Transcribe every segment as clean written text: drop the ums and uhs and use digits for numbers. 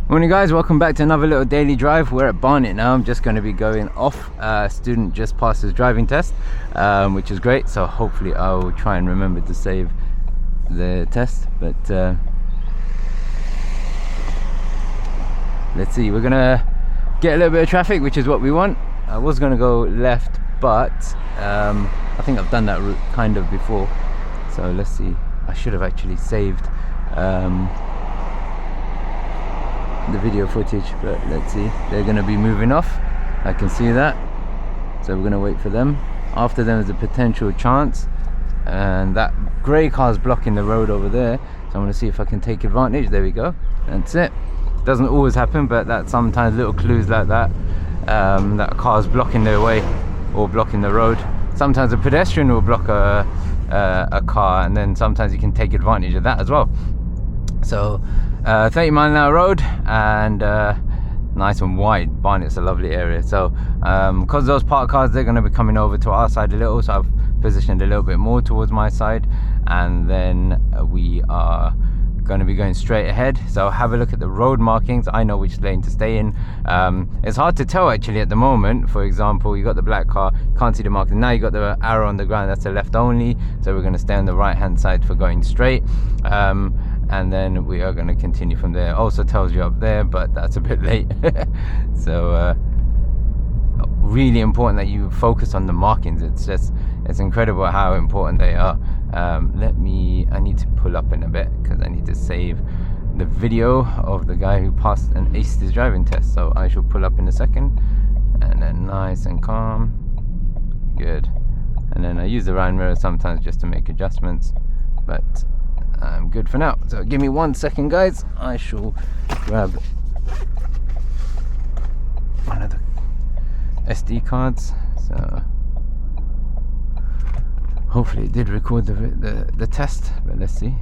Morning guys, welcome back to another little daily drive. We're at Barnet now. I'm just going to be going off. Student just passed his driving test, which is great, so hopefully I'll try and remember to save the test, but let's see. We're gonna get a little bit of traffic, which is what we want. I was gonna go left, but I think I've done that route kind of before, so let's see. I should have actually saved the video footage, but let's see. They're going to be moving off, I can see that, so we're going to wait for them. After them is a potential chance, and that grey car is blocking the road over there, so I'm going to see if I can take advantage. There we go, that's it. Doesn't always happen, but that sometimes little clues like that, that a car is blocking their way or blocking the road. Sometimes a pedestrian will block a car, and then sometimes you can take advantage of that as well. So 30 mile an hour road, and nice and wide. Barnet's a lovely area, so because those parked cars, they're going to be coming over to our side a little, so I've positioned a little bit more towards my side, and then we are going to be going straight ahead. So have a look at the road markings. I know which lane to stay in. It's hard to tell actually at the moment. For example, you got the black car, can't see the marking. Now you got the arrow on the ground, that's the left only, so we're going to stay on the right hand side for going straight, and then we are going to continue from there. Also tells you up there, but that's a bit late. So really important that you focus on the markings. It's incredible how important they are. I need to pull up in a bit because I need to save the video of the guy who passed and aced his driving test, so I shall pull up in a second, and then nice and calm, good. And then I use the round mirror sometimes just to make adjustments, but I'm good for now. So give me 1 second guys, I shall grab one of the SD cards. So hopefully it did record the test, but let's see.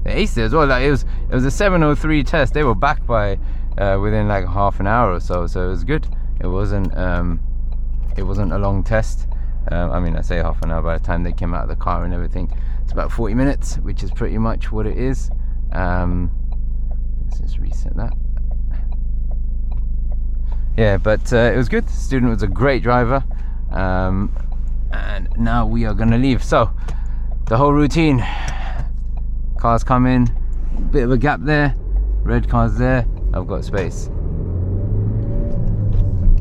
They aced it as well. Like it was a 7:03 test. They were back by within like half an hour or so, so it was good. It wasn't a long test. I mean, I say half an hour, by the time they came out of the car and everything, it's about 40 minutes, which is pretty much what it is. Let's just reset that. Yeah, but it was good. The student was a great driver, and now we are gonna leave. So the whole routine, cars come in, bit of a gap there, red car's there, I've got space,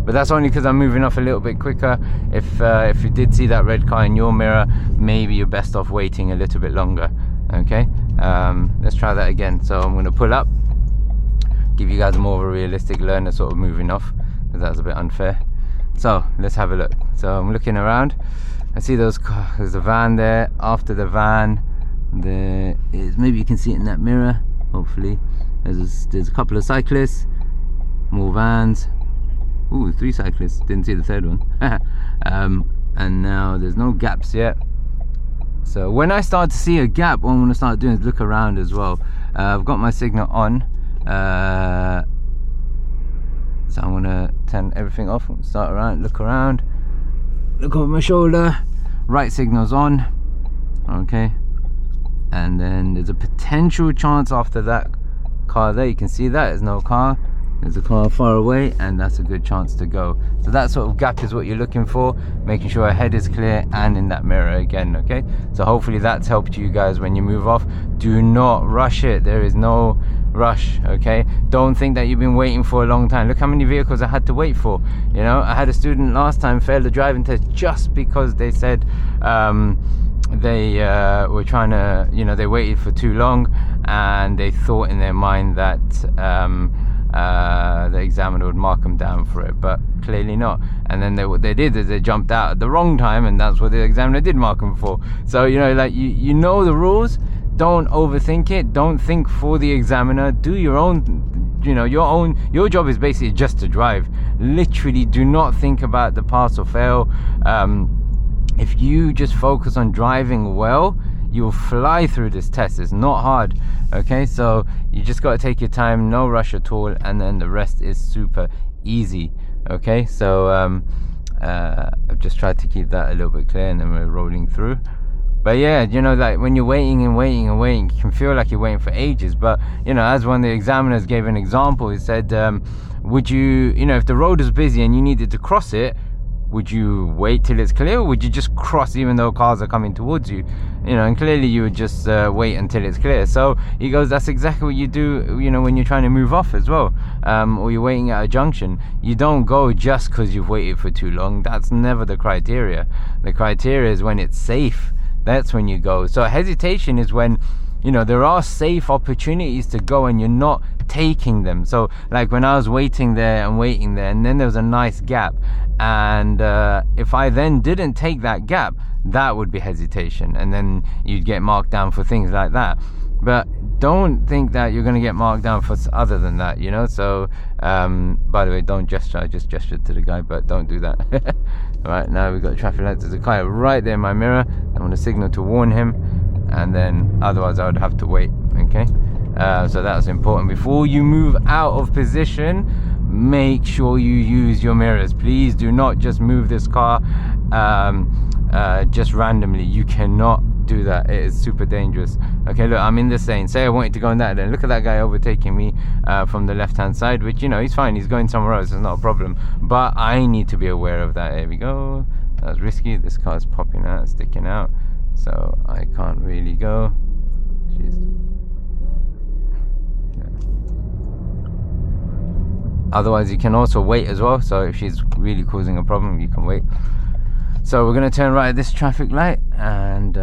but that's only because I'm moving off a little bit quicker. If you did see that red car in your mirror, maybe you're best off waiting a little bit longer. Okay, let's try that again. So I'm going to pull up, give you guys more of a realistic learner sort of moving off, because that's a bit unfair. So let's have a look. So I'm looking around, I see those cars. There's a van there. After the van there is, maybe you can see it in that mirror, hopefully, there's a couple of cyclists, more vans. Ooh, 3 cyclists, didn't see the third one. And now there's no gaps yet. So when I start to see a gap, what I'm going to start doing is look around as well. I've got my signal on, so I'm going to turn everything off, start around, look around, look over my shoulder, right signal's on, okay, and then there's a potential chance after that car there, you can see that there's no car, there's a car far away, and that's a good chance to go. So that sort of gap is what you're looking for, making sure ahead is clear and in that mirror again. Okay, so hopefully that's helped you guys when you move off. Do not rush it, there is no rush. Okay, don't think that you've been waiting for a long time. Look how many vehicles I had to wait for. You know, I had a student last time fail the driving test just because they said they were trying to, you know, they waited for too long, and they thought in their mind that the examiner would mark them down for it, but clearly not. And then what they did is they jumped out at the wrong time, and that's what the examiner did mark them for. So you know, like you know the rules, don't overthink it, don't think for the examiner, do your own, you know, your job is basically just to drive. Literally do not think about the pass or fail. If you just focus on driving well, you'll fly through this test. It's not hard. Okay, so you just got to take your time, no rush at all, and then the rest is super easy. Okay, so I've just tried to keep that a little bit clear, and then we're rolling through. But yeah, you know, like when you're waiting and waiting and waiting, you can feel like you're waiting for ages. But you know, as one of the examiners gave an example, he said, would you, you know, if the road is busy and you needed to cross it, would you wait till it's clear, or would you just cross even though cars are coming towards you? You know, and clearly you would just wait until it's clear. So he goes, that's exactly what you do, you know, when you're trying to move off as well, or you're waiting at a junction. You don't go just because you've waited for too long. That's never the criteria. The criteria is when it's safe. That's when you go. So hesitation is when, you know, there are safe opportunities to go and you're not taking them. So like when I was waiting there and then there was a nice gap, and if I then didn't take that gap, that would be hesitation, and then you'd get marked down for things like that. But don't think that you're going to get marked down for other than that, you know. So by the way, don't gesture. I just gestured to the guy, but don't do that. Right, now we've got traffic lights. There's a car right there in my mirror. I'm going to signal to warn him, and then otherwise I would have to wait. Okay, so that's important. Before you move out of position, make sure you use your mirrors. Please do not just move this car just randomly. You cannot do that. It is super dangerous. Okay, look, I'm in this lane. Say I wanted to go in that lane. Look at that guy overtaking me from the left hand side, which, you know, he's fine. He's going somewhere else. It's not a problem, but I need to be aware of that. Here we go. That was risky. This car's popping out, sticking out, so I can't really go. Jeez. Otherwise you can also wait as well, so if she's really causing a problem, you can wait. So we're going to turn right at this traffic light and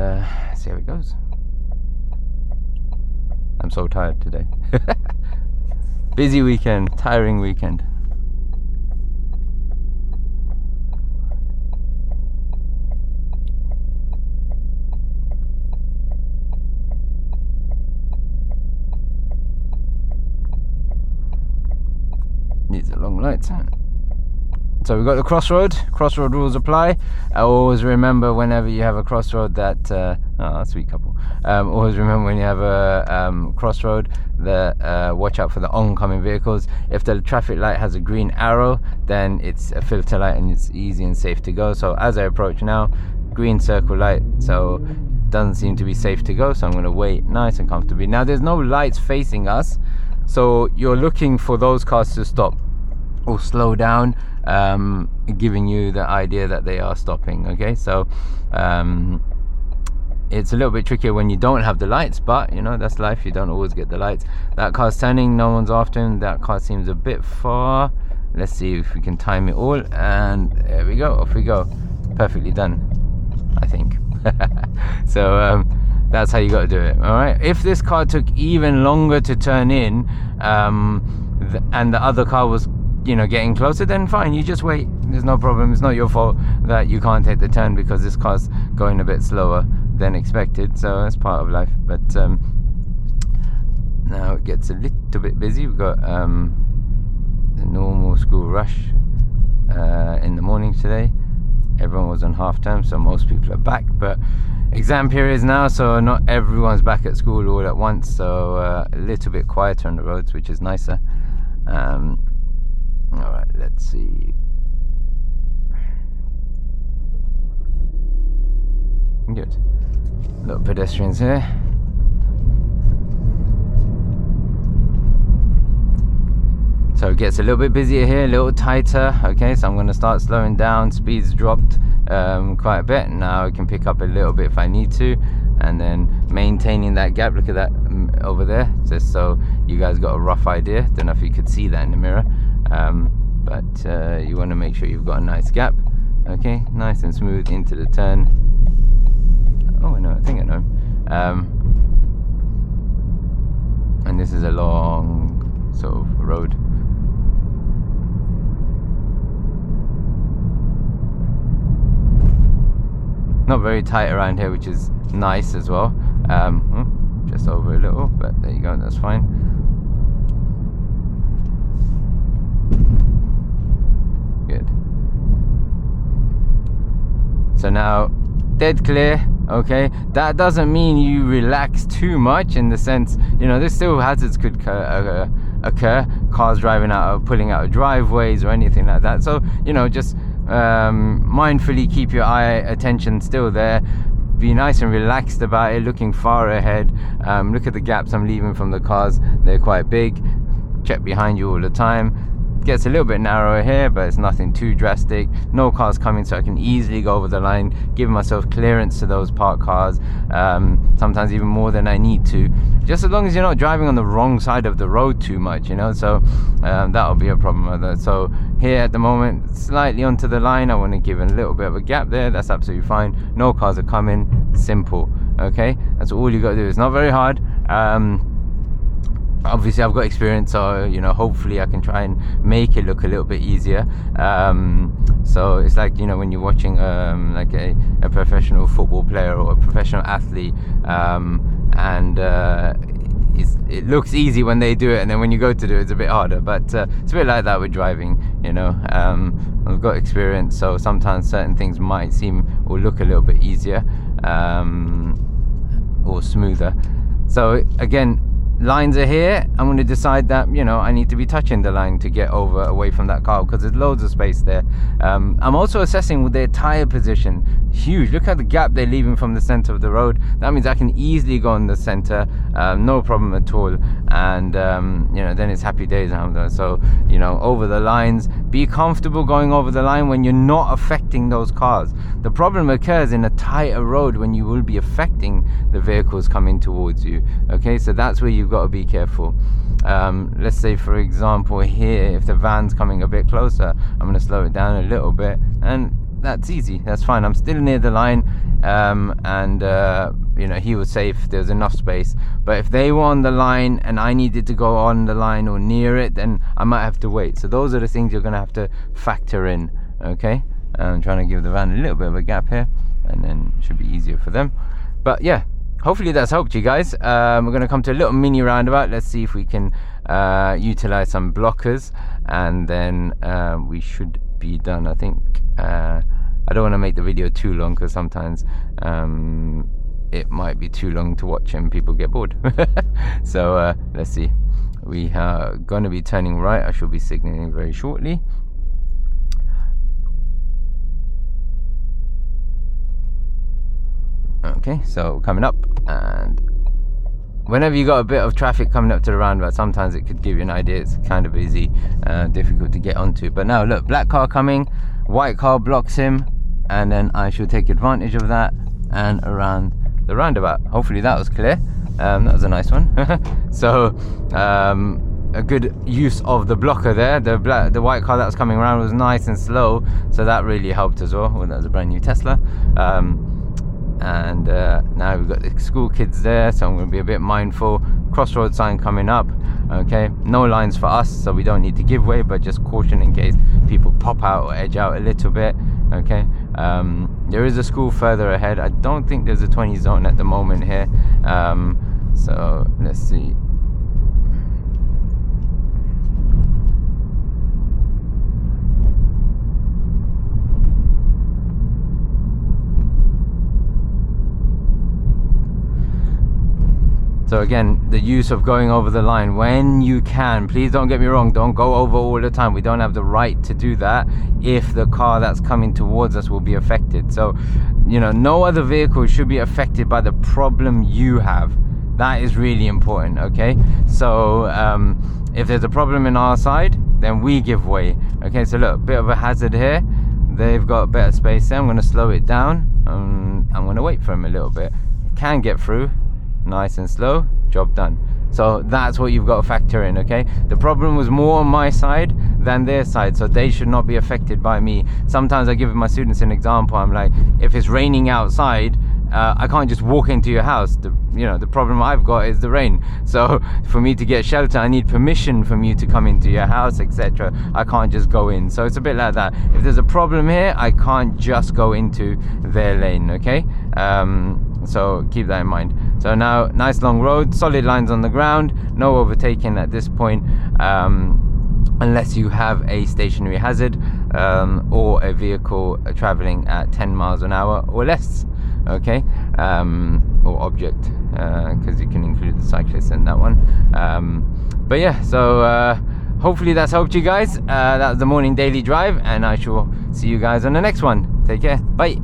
see how it goes. I'm so tired today. Busy weekend, tiring weekend. Needs a long light. So we've got the crossroad. Crossroad rules apply. Always remember whenever you have a crossroad that sweet couple. Always remember when you have a crossroad that watch out for the oncoming vehicles. If the traffic light has a green arrow, then it's a filter light and it's easy and safe to go. So as I approach now, green circle light, so doesn't seem to be safe to go. So I'm going to wait nice and comfortably. Now there's no lights facing us, so you're looking for those cars to stop or slow down, giving you the idea that they are stopping. Okay, so it's a little bit trickier when you don't have the lights, but you know, that's life. You don't always get the lights. That car's turning, no one's after him. That car seems a bit far. Let's see if we can time it all, and there we go, off we go. Perfectly done, I think. So that's how you got to do it. All right, if this car took even longer to turn in, and the other car was, you know, getting closer, then fine, you just wait. There's no problem. It's not your fault that you can't take the turn because this car's going a bit slower than expected. So that's part of life. But now it gets a little bit busy. We've got the normal school rush in the morning today. Everyone was on half term, so most people are back, but exam periods now, so not everyone's back at school all at once, so a little bit quieter on the roads, which is nicer. All right, let's see. Good. Little pedestrians here. So it gets a little bit busier here, a little tighter. Okay, so I'm going to start slowing down. Speed's dropped quite a bit. Now I can pick up a little bit if I need to, and then maintaining that gap. Look at that over there, just so you guys got a rough idea. Don't know if you could see that in the mirror, but you want to make sure you've got a nice gap. Okay, nice and smooth into the turn. Oh, I know, I think I know. And this is a long sort of road. Not very tight around here, which is nice as well. Just over a little, but there you go, that's fine. Good. So now, dead clear. Okay, that doesn't mean you relax too much, in the sense, you know, there's still hazards could occur, cars driving out, pulling out of driveways or anything like that. So, you know, just mindfully keep your attention still there. be nice and relaxed about it, looking far ahead. Look at the gaps I'm leaving from the cars, they're quite big. Check behind you all the time. Gets a little bit narrower here, but it's nothing too drastic. No cars coming, so I can easily go over the line, give myself clearance to those parked cars, sometimes even more than I need to, just as long as you're not driving on the wrong side of the road too much, you know. So that'll be a problem with that. So here at the moment, slightly onto the line, I want to give a little bit of a gap there. That's absolutely fine. No cars are coming. Simple. Okay, that's all you got to do. It's not very hard. Obviously I've got experience, so you know, hopefully I can try and make it look a little bit easier. So it's like, you know, when you're watching like a professional football player or a professional athlete, and it looks easy when they do it, and then when you go to do it, it's a bit harder. But it's a bit like that with driving, you know. I've got experience, so sometimes certain things might seem or look a little bit easier or smoother. So again, lines are here. I'm going to decide that, you know, I need to be touching the line to get over away from that car, because there's loads of space there. I'm also assessing with their tire position. Huge. Look at the gap they're leaving from the center of the road. That means I can easily go in the center, no problem at all. And you know, then it's happy days. So, you know, over the lines, be comfortable going over the line when you're not affecting those cars. The problem occurs in a tighter road when you will be affecting the vehicles coming towards you. Okay, so that's where you've got to be careful. Let's say, for example, here, if the van's coming a bit closer, I'm going to slow it down a little bit, and that's easy, that's fine. I'm still near the line, and you know, he was safe, there's enough space. But if they were on the line and I needed to go on the line or near it, then I might have to wait. So those are the things you're going to have to factor in. Okay, I'm trying to give the van a little bit of a gap here, and then it should be easier for them. But yeah, hopefully that's helped you guys. We're going to come to a little mini roundabout. Let's see if we can utilize some blockers, and then we should be done. I think I don't want to make the video too long, because sometimes it might be too long to watch and people get bored. So let's see. We are going to be turning right. I shall be signaling very shortly. Okay, so coming up, and whenever you got a bit of traffic coming up to the roundabout, sometimes it could give you an idea. It's kind of busy, difficult to get onto. But now look, black car coming, white car blocks him, and then I should take advantage of that and around the roundabout. Hopefully that was clear. That was a nice one. So a good use of the blocker there. The white car that was coming around was nice and slow, so that really helped as well. Well, that was a brand new Tesla. And now we've got the school kids there, so I'm going to be a bit mindful. Crossroad sign coming up. Okay, no lines for us, so we don't need to give way, but just caution in case people pop out or edge out a little bit. Okay, there is a school further ahead. I don't think there's a 20 zone at the moment here, so let's see. So again, the use of going over the line when you can. Please don't get me wrong, don't go over all the time. We don't have the right to do that if the car that's coming towards us will be affected. So, you know, no other vehicle should be affected by the problem you have. That is really important, okay? So if there's a problem in our side, then we give way. Okay, so look, bit of a hazard here. They've got better space there. I'm going to slow it down. I'm going to wait for him a little bit. Can get through. Nice and slow, job done. So that's what you've got to factor in. Okay, the problem was more on my side than their side, so they should not be affected by me. Sometimes I give my students an example. I'm like, if it's raining outside, I can't just walk into your house. The problem I've got is the rain. So for me to get shelter, I need permission from you to come into your house, etc. I can't just go in. So it's a bit like that. If there's a problem here, I can't just go into their lane. Okay, so keep that in mind. So now, nice long road, solid lines on the ground, no overtaking at this point, unless you have a stationary hazard or a vehicle traveling at 10 miles an hour or less. Okay, or object, because you can include the cyclist in that one. But yeah, so hopefully that's helped you guys. That was the morning daily drive, and I shall see you guys on the next one. Take care, bye.